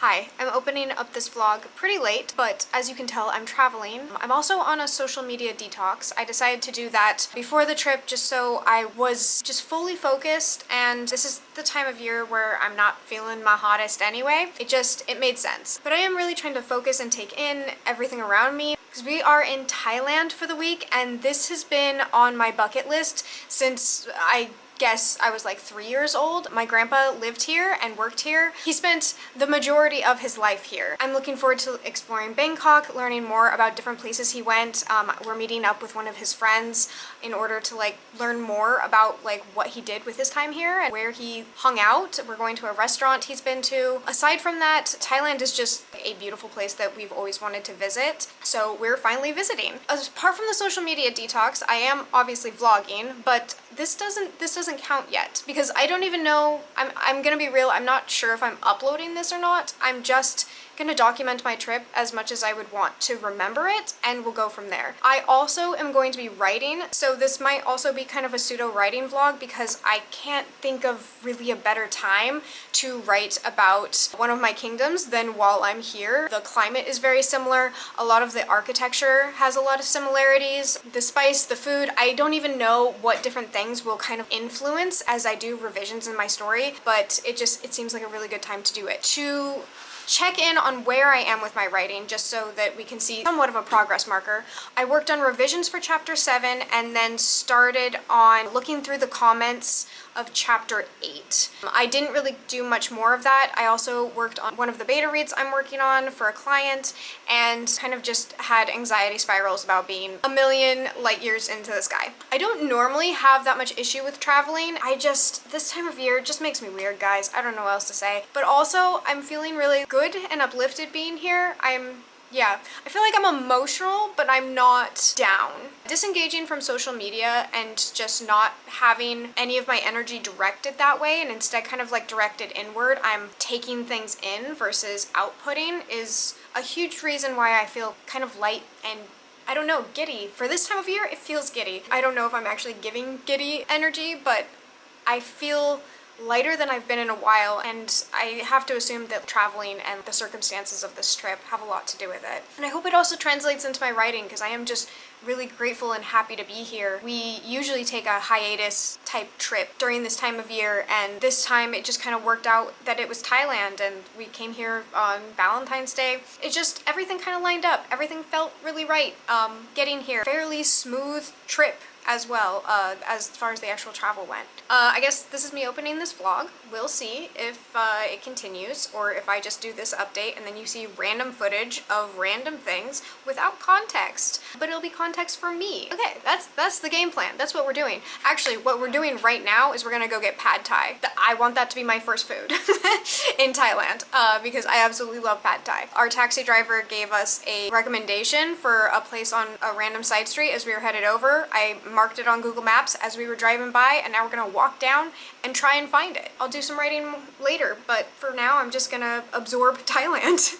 Hi, I'm opening up this vlog pretty late, but as you can tell, I'm traveling. I'm also on a social media detox. I decided to do that before the trip just so I was just fully focused, and this is the time of year where I'm not feeling my hottest anyway. It made sense. But I am really trying to focus and take in everything around me because we are in Thailand for the week, and this has been on my bucket list since I guess I was like 3 years old. My grandpa lived here and worked here. He spent the majority of his life here. I'm looking forward to exploring Bangkok, learning more about different places he went. We're meeting up with one of his friends in order to learn more about what he did with his time here and where he hung out. We're going to a restaurant he's been to. Aside from that, Thailand is just a beautiful place that we've always wanted to visit. So we're finally visiting. Apart from the social media detox, I am obviously vlogging, but this doesn't count yet because I don't even know. I'm gonna be real, I'm not sure if I'm uploading this or not. I'm just gonna document my trip as much as I would want to remember it, and we'll go from there. I also am going to be writing, so this might also be kind of a pseudo writing vlog because I can't think of really a better time to write about one of my kingdoms than while I'm here. The climate is very similar. A lot of the architecture has a lot of similarities. The spice, the food, I don't even know what different things will kind of influence as I do revisions in my story, but it seems like a really good time to do it. To check in on where I am with my writing just so that we can see somewhat of a progress marker. I worked on revisions for chapter 7 and then started on looking through the comments of chapter 8. I didn't really do much more of that. I also worked on one of the beta reads I'm working on for a client and kind of just had anxiety spirals about being a million light years into the sky. I don't normally have that much issue with traveling. This time of year just makes me weird, guys. I don't know what else to say. But also, I'm feeling really good and uplifted being here. I feel like I'm emotional, but I'm not down. Disengaging from social media and just not having any of my energy directed that way and instead kind of directed inward, I'm taking things in versus outputting, is a huge reason why I feel kind of light and, I don't know, giddy. For this time of year, it feels giddy. I don't know if I'm actually giving giddy energy, but I feel lighter than I've been in a while, and I have to assume that traveling and the circumstances of this trip have a lot to do with it. And I hope it also translates into my writing because I am just really grateful and happy to be here. We usually take a hiatus type trip during this time of year, and this time it just kind of worked out that it was Thailand and we came here on Valentine's Day. Everything kind of lined up. Everything felt really right. Getting here, fairly smooth trip as well, as far as the actual travel went. I guess this is me opening this vlog. We'll see if it continues or if I just do this update and then you see random footage of random things without context, but it'll be context for me. Okay, that's the game plan. That's what we're doing. Actually, what we're doing right now is we're gonna go get pad thai. I want that to be my first food in Thailand because I absolutely love pad thai. Our taxi driver gave us a recommendation for a place on a random side street as we were headed over. I marked it on Google Maps as we were driving by, and now we're gonna walk down and try and find it. I'll do some writing later, but for now I'm just gonna absorb Thailand.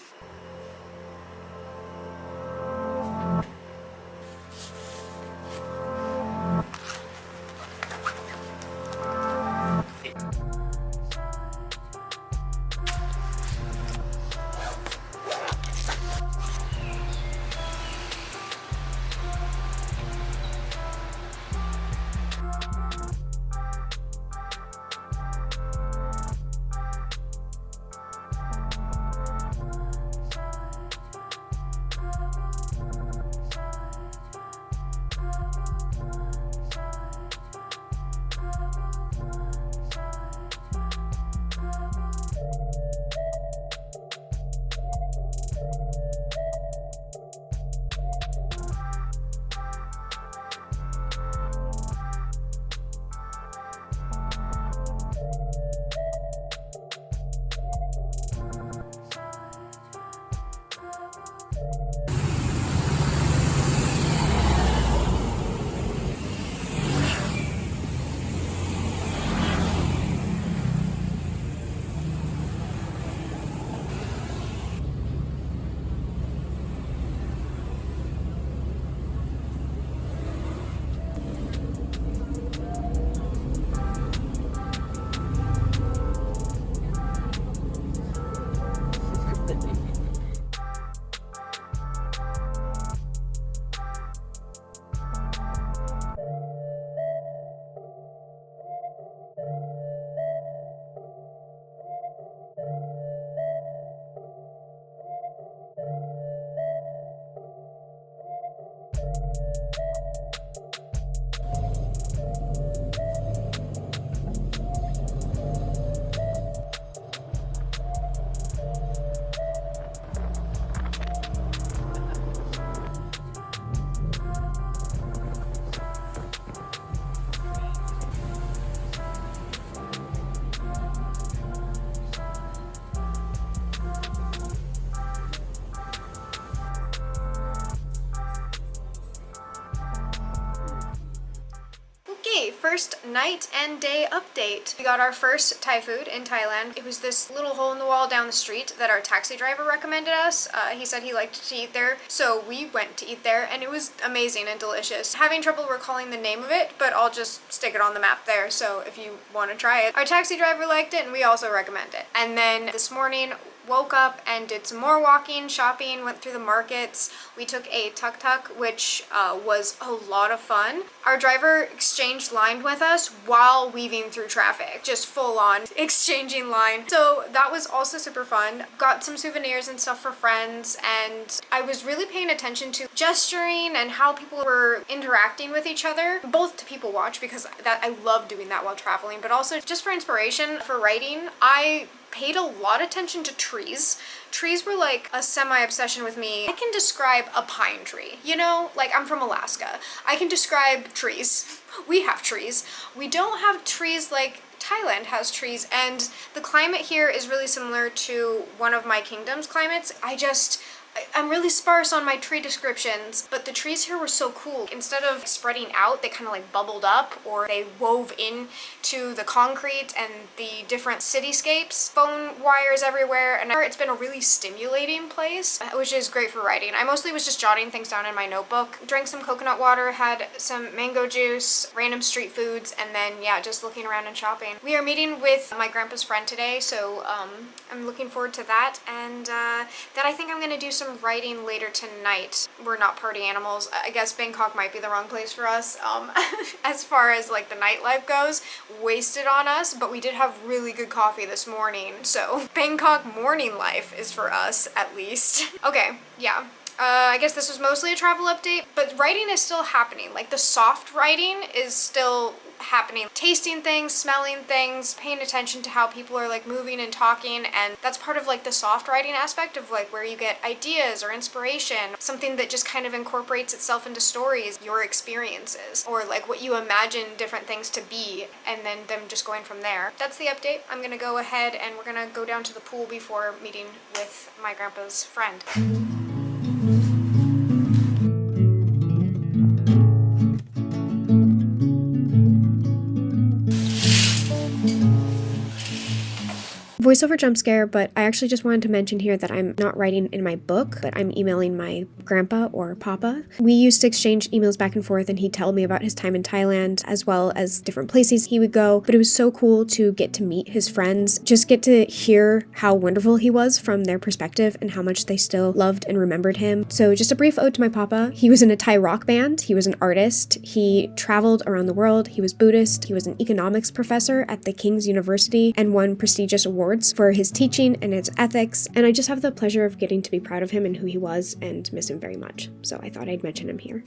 first night and day update. We got our first Thai food in Thailand. It was this little hole in the wall down the street that our taxi driver recommended us. He said he liked to eat there, so we went to eat there, and it was amazing and delicious. Having trouble recalling the name of it, but I'll just stick it on the map there, so if you want to try it. Our taxi driver liked it, and we also recommend it. And then this morning, woke up and did some more walking, shopping, went through the markets. We took a tuk-tuk, which was a lot of fun. Our driver exchanged line with us while weaving through traffic, just full on exchanging line. So that was also super fun. Got some souvenirs and stuff for friends, and I was really paying attention to gesturing and how people were interacting with each other, both to people watch, because I love doing that while traveling, but also just for inspiration for writing. I paid a lot of attention to trees. Trees were like a semi-obsession with me. I can describe a pine tree, you know? Like, I'm from Alaska. I can describe trees. We have trees. We don't have trees like Thailand has trees, and the climate here is really similar to one of my kingdom's climates. I'm really sparse on my tree descriptions, but the trees here were so cool. Instead of spreading out, they kind of like bubbled up, or they wove in to the concrete and the different cityscapes. Phone wires everywhere, and it's been a really stimulating place, which is great for writing. I mostly was just jotting things down in my notebook. Drank some coconut water, had some mango juice, random street foods, and then yeah, just looking around and shopping. We are meeting with my grandpa's friend today, so I'm looking forward to that, and then I think I'm gonna do some writing later tonight. We're not party animals. I guess Bangkok might be the wrong place for us as far as like the nightlife goes. Wasted on us, but we did have really good coffee this morning, so Bangkok morning life is for us at least. Okay, yeah. I guess this was mostly a travel update, but writing is still happening. Like, the soft writing is still happening. Tasting things, smelling things, paying attention to how people are like moving and talking, and that's part of like the soft writing aspect of like where you get ideas or inspiration, something that just kind of incorporates itself into stories, your experiences, or like what you imagine different things to be, and then them just going from there. That's the update. I'm gonna go ahead and we're gonna go down to the pool before meeting with my grandpa's friend. Voiceover jump scare, but I actually just wanted to mention here that I'm not writing in my book, but I'm emailing my grandpa or papa. We used to exchange emails back and forth, and he'd tell me about his time in Thailand, as well as different places he would go, but it was so cool to get to meet his friends, just get to hear how wonderful he was from their perspective and how much they still loved and remembered him. So just a brief ode to my papa. He was in a Thai rock band, he was an artist, he traveled around the world, he was Buddhist, he was an economics professor at the King's University, and won prestigious awards for his teaching and his ethics, and I just have the pleasure of getting to be proud of him and who he was and miss him very much. So I thought I'd mention him here.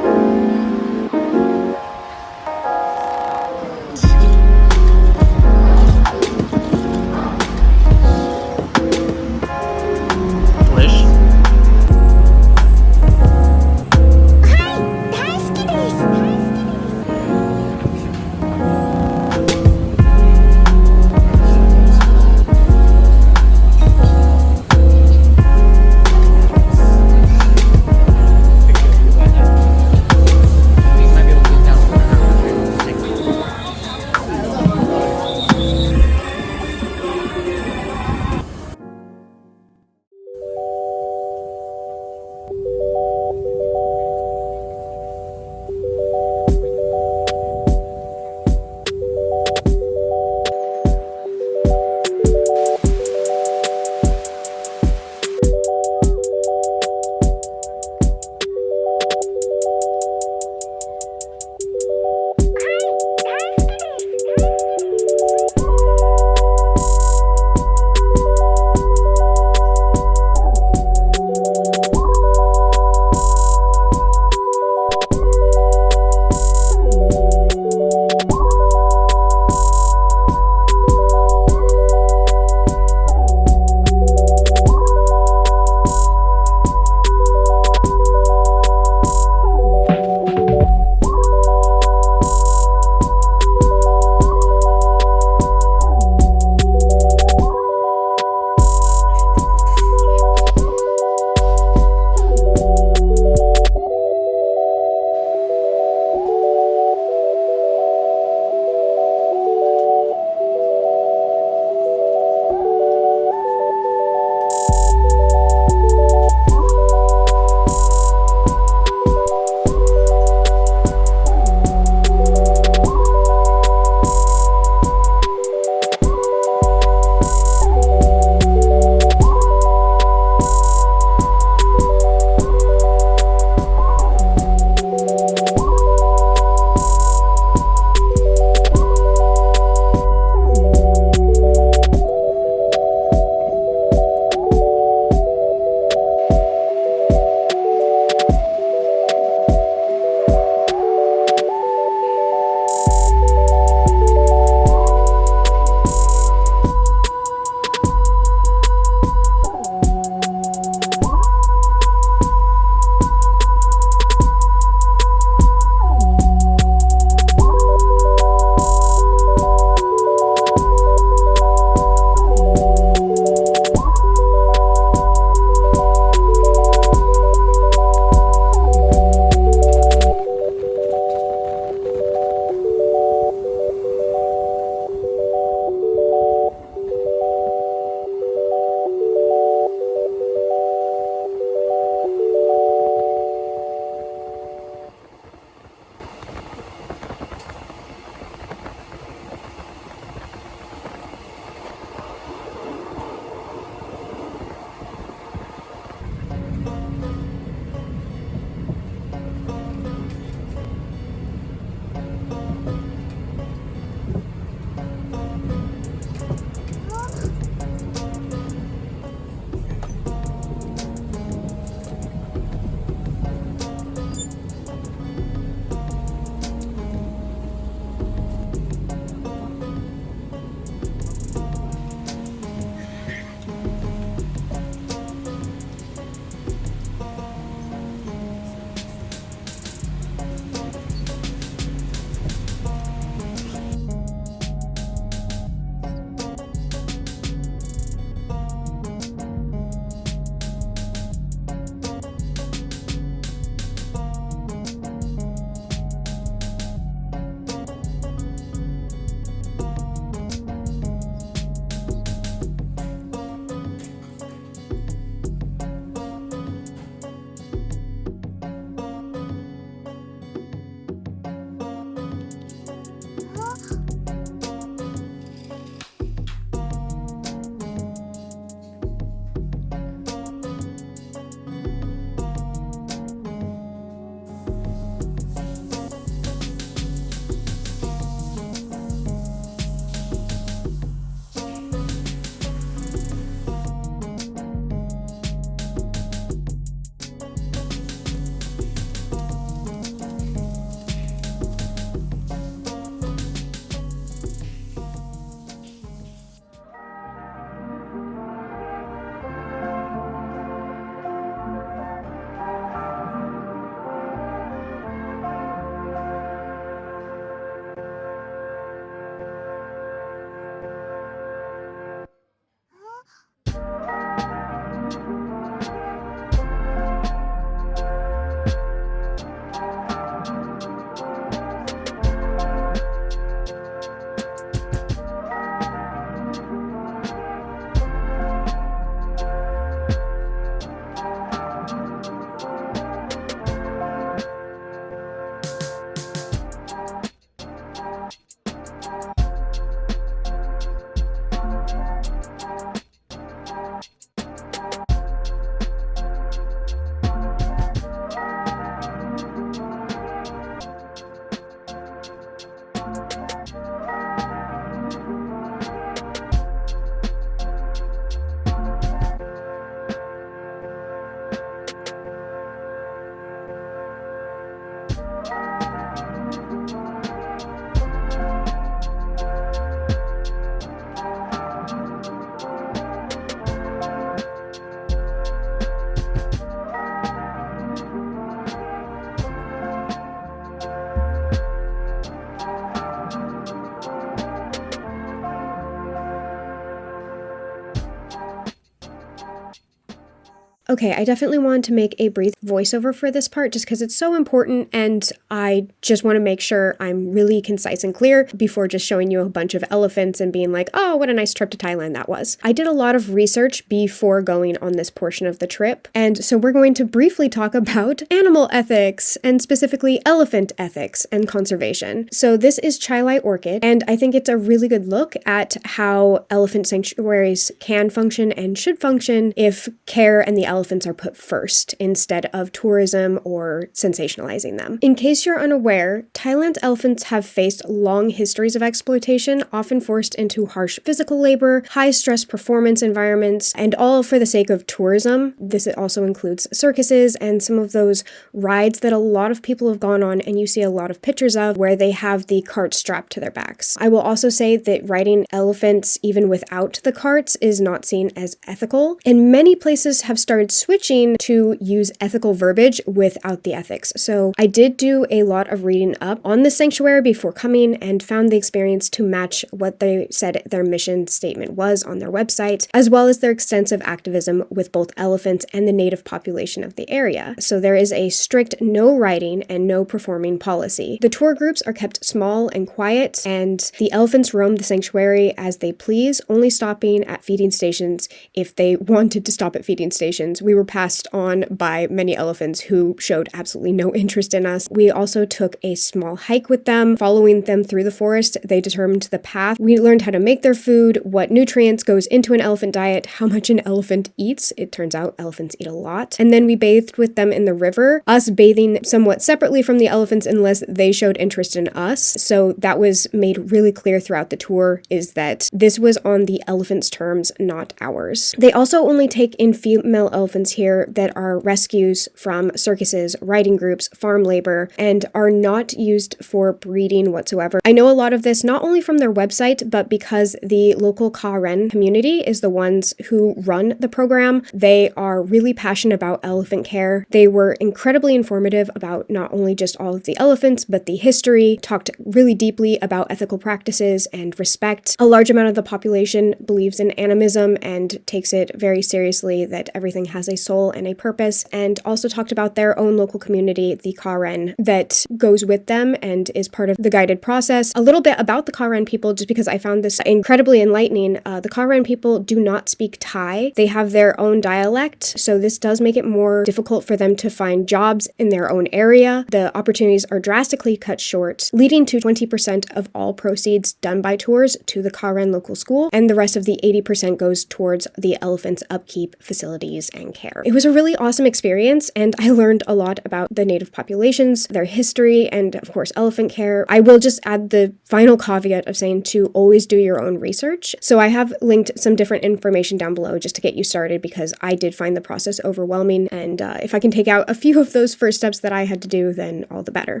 Okay, I definitely wanted to make a brief voiceover for this part just because it's so important, and I just want to make sure I'm really concise and clear before just showing you a bunch of elephants and being like, oh, what a nice trip to Thailand that was. I did a lot of research before going on this portion of the trip, and so we're going to briefly talk about animal ethics, and specifically elephant ethics and conservation. So this is Lai Orchid, and I think it's a really good look at how elephant sanctuaries can function and should function if care and the elephants are put first instead of tourism or sensationalizing them. In case you're unaware, Thailand's elephants have faced long histories of exploitation, often forced into harsh physical labor, high-stress performance environments, and all for the sake of tourism. This also includes circuses and some of those rides that a lot of people have gone on and you see a lot of pictures of where they have the carts strapped to their backs. I will also say that riding elephants even without the carts is not seen as ethical, and many places have started switching to use ethical verbiage without the ethics. So I did do a lot of reading up on the sanctuary before coming and found the experience to match what they said their mission statement was on their website, as well as their extensive activism with both elephants and the native population of the area. So there is a strict no riding and no performing policy. The tour groups are kept small and quiet, and the elephants roam the sanctuary as they please, only stopping at feeding stations if they wanted to stop at feeding stations. We were passed on by many elephants who showed absolutely no interest in us. We also took a small hike with them. Following them through the forest, they determined the path. We learned how to make their food, what nutrients goes into an elephant diet, how much an elephant eats. It turns out elephants eat a lot. And then we bathed with them in the river, us bathing somewhat separately from the elephants unless they showed interest in us. So that was made really clear throughout the tour, is that this was on the elephants' terms, not ours. They also only take in female elephants here that are rescues from circuses, riding groups, farm labor, and are not used for breeding whatsoever. I know a lot of this not only from their website, but because the local Karen community is the ones who run the program. They are really passionate about elephant care. They were incredibly informative about not only just all of the elephants, but the history, talked really deeply about ethical practices and respect. A large amount of the population believes in animism and takes it very seriously that everything has a soul and a purpose, and also talked about their own local community, the Karen, that goes with them and is part of the guided process. A little bit about the Karen people, just because I found this incredibly enlightening. The Karen people do not speak Thai. They have their own dialect, so this does make it more difficult for them to find jobs in their own area. The opportunities are drastically cut short, leading to 20% of all proceeds done by tours to the Karen local school, and the rest of the 80% goes towards the elephants' upkeep, facilities, and care. It was a really awesome experience, and I learned a lot about the native populations, their history, and of course elephant care. I will just add the final caveat of saying to always do your own research. So I have linked some different information down below just to get you started, because I did find the process overwhelming, and if I can take out a few of those first steps that I had to do, then all the better.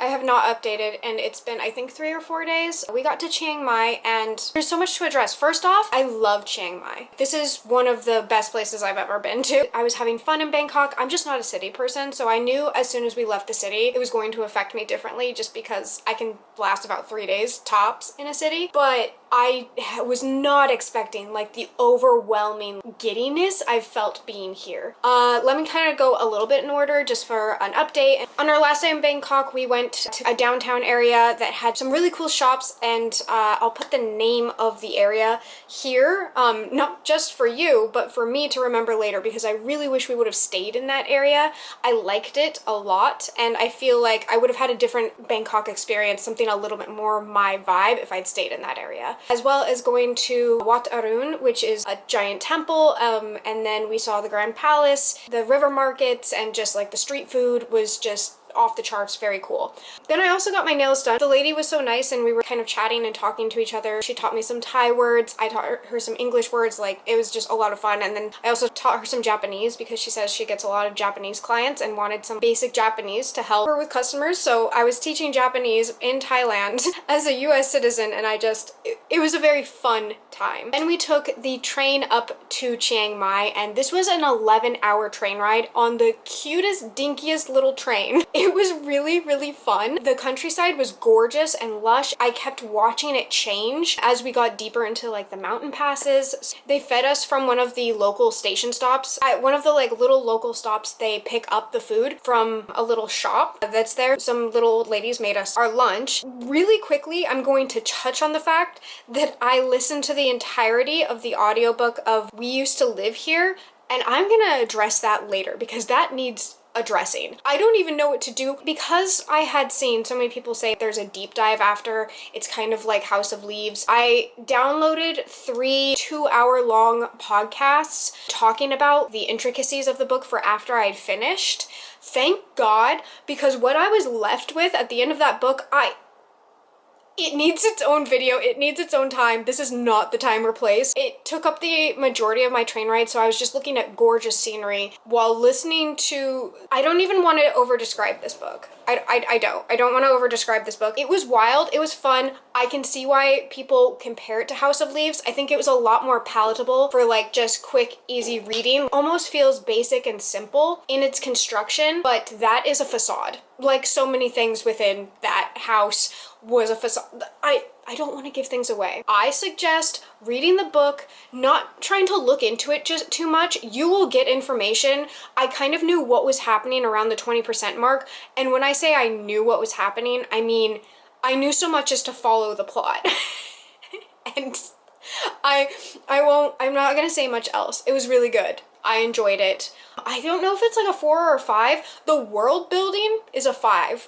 I have not updated, and it's been, I think, 3 or 4 days. We got to Chiang Mai, and there's so much to address. First off, I love Chiang Mai. This is one of the best places I've ever been to. I was having fun in Bangkok. I'm just not a city person, so I knew as soon as we left the city, it was going to affect me differently just because I can last about 3 days tops in a city. But I was not expecting like the overwhelming giddiness I felt being here. Let me kind of go a little bit in order just for an update. On our last day in Bangkok, we went to a downtown area that had some really cool shops, and I'll put the name of the area here, not just for you, but for me to remember later, because I really wish we would have stayed in that area. I liked it a lot, and I feel like I would have had a different Bangkok experience, something a little bit more my vibe if I'd stayed in that area. As well as going to Wat Arun, which is a giant temple, and then we saw the Grand Palace, the river markets, and just like the street food was just off the charts, very cool. Then I also got my nails done. The lady was so nice, and we were kind of chatting and talking to each other. She taught me some Thai words, I taught her some English words. Like, it was just a lot of fun. And then I also taught her some Japanese, because she says she gets a lot of Japanese clients and wanted some basic Japanese to help her with customers. So I was teaching Japanese in Thailand as a US citizen, and it was a very fun time. And we took the train up to Chiang Mai, and this was an 11-hour train ride on the cutest, dinkiest little train. It was really, really fun. The countryside was gorgeous and lush. I kept watching it change as we got deeper into like the mountain passes. They fed us from one of the local station stops. At one of the like little local stops, they pick up the food from a little shop that's there. Some little old ladies made us our lunch. Really quickly, I'm going to touch on the fact that I listened to the entirety of the audiobook of We Used to Live Here, and I'm gonna address that later because that needs addressing. I don't even know what to do, because I had seen so many people say there's a deep dive after. It's kind of like House of Leaves. I downloaded 3 2-hour-long podcasts talking about the intricacies of the book for after I'd finished. Thank God, because what I was left with at the end of that book, it needs its own video, it needs its own time. This is not the time or place. It took up the majority of my train ride, so I was just looking at gorgeous scenery while listening to... I don't even want to over-describe this book. I don't want to over-describe this book. It was wild, it was fun. I can see why people compare it to House of Leaves. I think it was a lot more palatable for like just quick, easy reading. Almost feels basic and simple in its construction, but that is a facade. Like so many things within that house was a facade. I don't want to give things away. I suggest reading the book, not trying to look into it just too much. You will get information. I kind of knew what was happening around the 20% mark, and when I say I knew what was happening, I mean I knew so much as to follow the plot. And I'm not gonna say much else. It was really good. I enjoyed it. I don't know if it's like a 4 or a 5. The world building is a 5.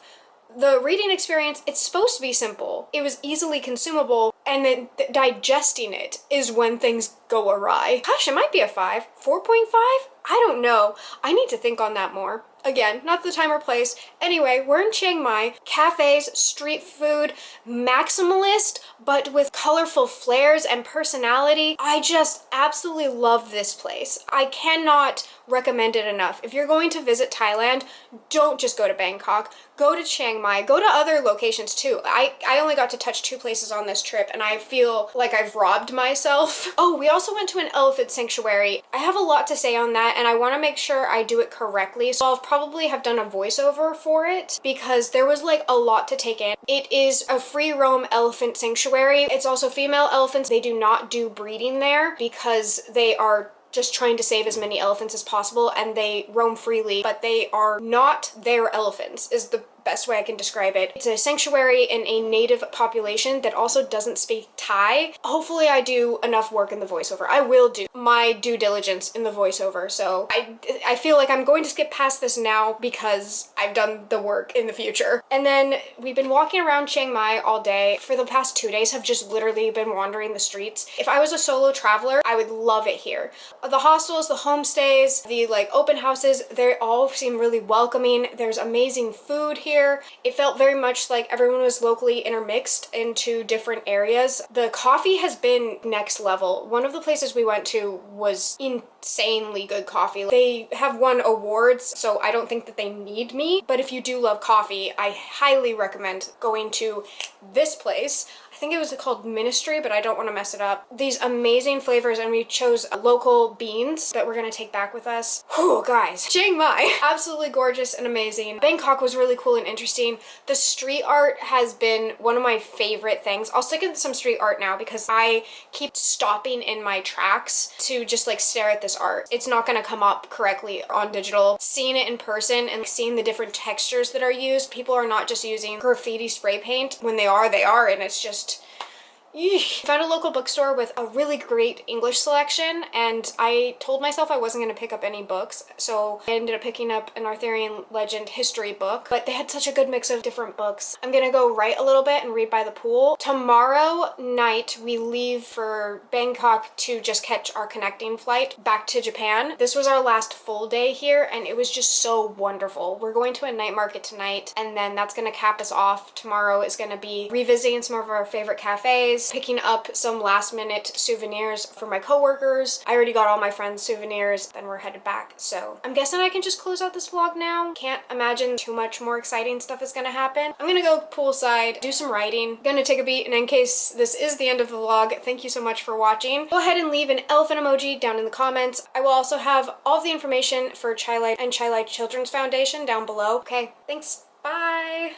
The reading experience, it's supposed to be simple. It was easily consumable, and then digesting it is when things go awry. Gosh, it might be a 5. 4.5? I don't know. I need to think on that more. Again, not the time or place. Anyway, we're in Chiang Mai. Cafes, street food, maximalist, but with colorful flares and personality. I just absolutely love this place. I cannot recommend it enough. If you're going to visit Thailand, don't just go to Bangkok. Go to Chiang Mai. Go to other locations too. I only got to touch 2 places on this trip, and I feel like I've robbed myself. Oh, we also went to an elephant sanctuary. I have a lot to say on that, and I want to make sure I do it correctly. So I'll probably have done a voiceover for it, because there was like a lot to take in. It is a free roam elephant sanctuary. It's also female elephants. They do not do breeding there because they are just trying to save as many elephants as possible, and they roam freely, but they are not their elephants, is the best way I can describe it. It's a sanctuary in a native population that also doesn't speak Thai. Hopefully I do enough work in the voiceover. I will do my due diligence in the voiceover, so I feel like I'm going to skip past this now because I've done the work in the future. And then we've been walking around Chiang Mai all day. For the past 2 days have just literally been wandering the streets. If I was a solo traveler, I would love it here. The hostels, the homestays, the like open houses, they all seem really welcoming. There's amazing food here. here. It felt very much like everyone was locally intermixed into different areas. The coffee has been next level. One of the places we went to was insanely good coffee. They have won awards, so I don't think that they need me, but if you do love coffee, I highly recommend going to this place. I think it was called Ministry, but I don't want to mess it up. These amazing flavors, and we chose local beans that we're going to take back with us. Whew, guys. Chiang Mai, absolutely gorgeous and amazing. Bangkok was really cool and interesting. The street art has been one of my favorite things. I'll stick in some street art now because I keep stopping in my tracks to just like stare at this art. It's not going to come up correctly on digital. Seeing it in person and seeing the different textures that are used, people are not just using graffiti spray paint. When they are, and it's just eesh. Found a local bookstore with a really great English selection, and I told myself I wasn't going to pick up any books, so I ended up picking up an Arthurian legend history book, but they had such a good mix of different books. I'm gonna go write a little bit and read by the pool. Tomorrow night we leave for Bangkok to just catch our connecting flight back to Japan. This was our last full day here, and it was just so wonderful. We're going to a night market tonight, and then that's gonna cap us off. Tomorrow is gonna be revisiting some of our favorite cafes, picking up some last minute souvenirs for my coworkers. I already got all my friends' souvenirs, then we're headed back. So I'm guessing I can just close out this vlog now. Can't imagine too much more exciting stuff is gonna happen. I'm gonna go poolside, do some writing, gonna take a beat, and in case this is the end of the vlog, thank you so much for watching. Go ahead and leave an elephant emoji down in the comments. I will also have all of the information for Chai Light and Chai Light Children's Foundation down below. Okay, thanks, bye!